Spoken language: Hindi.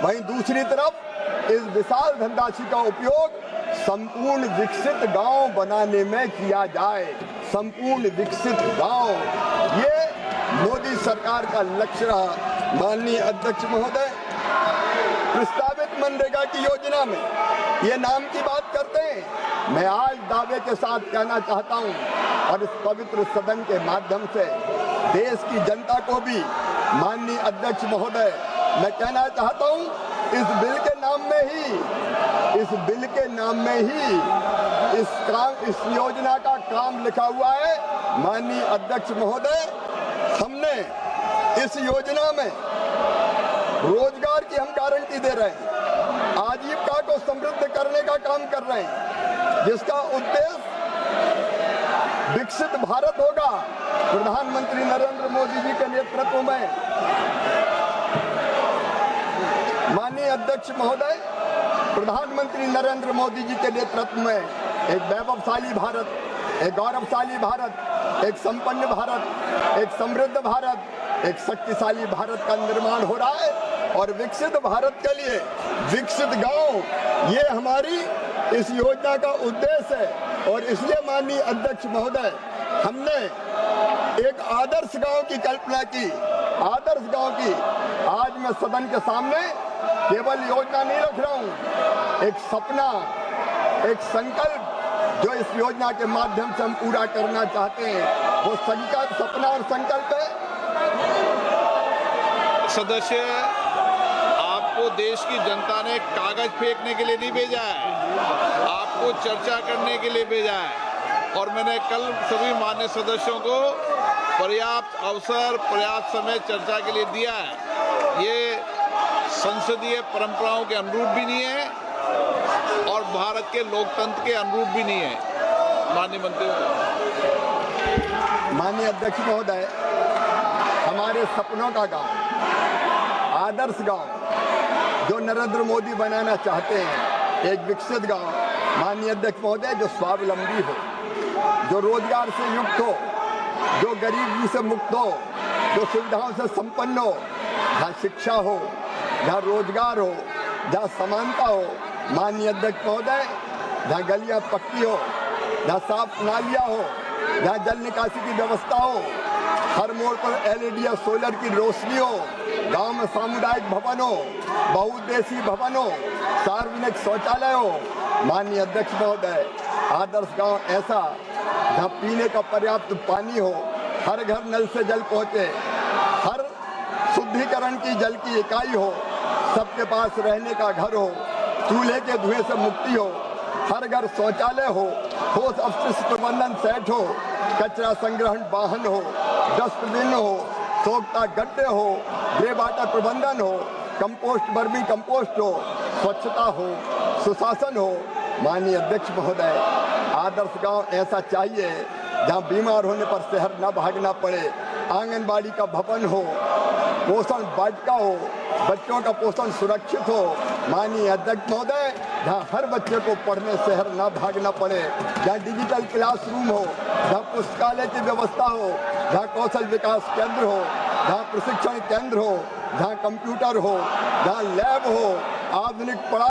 वहीं दूसरी तरफ इस विशाल धनराशि का उपयोग संपूर्ण विकसित गांव बनाने में किया जाए। संपूर्ण विकसित गांव, ये मोदी सरकार का लक्ष्य रहा। माननीय अध्यक्ष महोदय, प्रस्तावित मनरेगा की योजना में ये नाम की बात करते हैं। मैं आज दावे के साथ कहना चाहता हूं और इस पवित्र सदन के माध्यम से देश की जनता को भी, माननीय अध्यक्ष महोदय, मैं कहना चाहता हूं, इस बिल के नाम में ही इस योजना का काम लिखा हुआ है। माननीय अध्यक्ष महोदय, हमने इस योजना में रोजगार की हम गारंटी दे रहे हैं, आजीविका को समृद्ध करने का काम कर रहे हैं, जिसका उद्देश्य विकसित भारत होगा। प्रधानमंत्री नरेंद्र मोदी जी के नेतृत्व में, माननीय अध्यक्ष महोदय, प्रधानमंत्री नरेंद्र मोदी जी के नेतृत्व में एक वैभवशाली भारत, एक गौरवशाली भारत, एक संपन्न भारत, एक समृद्ध भारत, एक शक्तिशाली भारत का निर्माण हो रहा है। और विकसित भारत के लिए विकसित गांव, ये हमारी इस योजना का उद्देश्य है। और इसलिए माननीय अध्यक्ष महोदय, हमने एक आदर्श गांव की कल्पना की। आदर्श गांव की आज मैं सदन के सामने केवल योजना नहीं रख रहा हूं, एक सपना, एक संकल्प जो इस योजना के माध्यम से हम पूरा करना चाहते हैं, वो संकल्प, सपना और संकल्प है। सदस्य, आपको देश की जनता ने कागज फेंकने के लिए नहीं भेजा है, आपको चर्चा करने के लिए भेजा है। और मैंने कल सभी मान्य सदस्यों को पर्याप्त अवसर, पर्याप्त समय चर्चा के लिए दिया है। ये संसदीय परंपराओं के अनुरूप भी नहीं है और भारत के लोकतंत्र के अनुरूप भी नहीं है। माननीय मंत्री, माननीय अध्यक्ष महोदय, हमारे सपनों का गांव, आदर्श गांव जो नरेंद्र मोदी बनाना चाहते हैं, एक विकसित गांव, माननीय अध्यक्ष महोदय, जो स्वावलंबी हो, जो रोजगार से युक्त हो, जो गरीबी से मुक्त हो, जो सुविधाओं से संपन्न हो, जहाँ शिक्षा हो, जहाँ रोजगार हो, जहाँ समानता हो। माननीय अध्यक्ष महोदय, जहाँ गलियाँ पक्की हो, जहाँ साफ नालियाँ हो, जहाँ जल निकासी की व्यवस्था हो, हर मोड़ पर LED या सोलर की रोशनी हो, गांव में सामुदायिक भवन हो, बहुउद्देशीय भवन हो, सार्वजनिक शौचालय हो। माननीय अध्यक्ष महोदय, आदर्श गांव ऐसा जहाँ पीने का पर्याप्त पानी हो, हर घर नल से जल पहुँचे, हर शुद्धिकरण की जल की इकाई हो, सबके पास रहने का घर हो, चूल्हे के धुएं से मुक्ति हो, हर घर शौचालय हो, ठोस अपशिष्ट प्रबंधन सेट हो, कचरा संग्रहण वाहन हो, डस्टबिन हो, सोखता गड्ढे हो, ग्रे वाटर प्रबंधन हो, कंपोस्ट, वर्मी कंपोस्ट हो, स्वच्छता हो, सुशासन हो। माननीय अध्यक्ष महोदय, आदर्श गांव ऐसा चाहिए जहां बीमार होने पर शहर न भागना पड़े, आंगनबाड़ी का भवन हो, पोषण वाटिका हो, बच्चों का पोषण सुरक्षित हो। माननीय अध्यक्ष महोदय, जहाँ हर बच्चे को पढ़ने शहर न भागना पड़े, जहाँ डिजिटल क्लासरूम हो, जहाँ पुस्तकालय की व्यवस्था हो, जहाँ कौशल विकास केंद्र हो, जहाँ प्रशिक्षण केंद्र हो, जहाँ कंप्यूटर हो, जहाँ लैब हो, आधुनिक पढ़ाई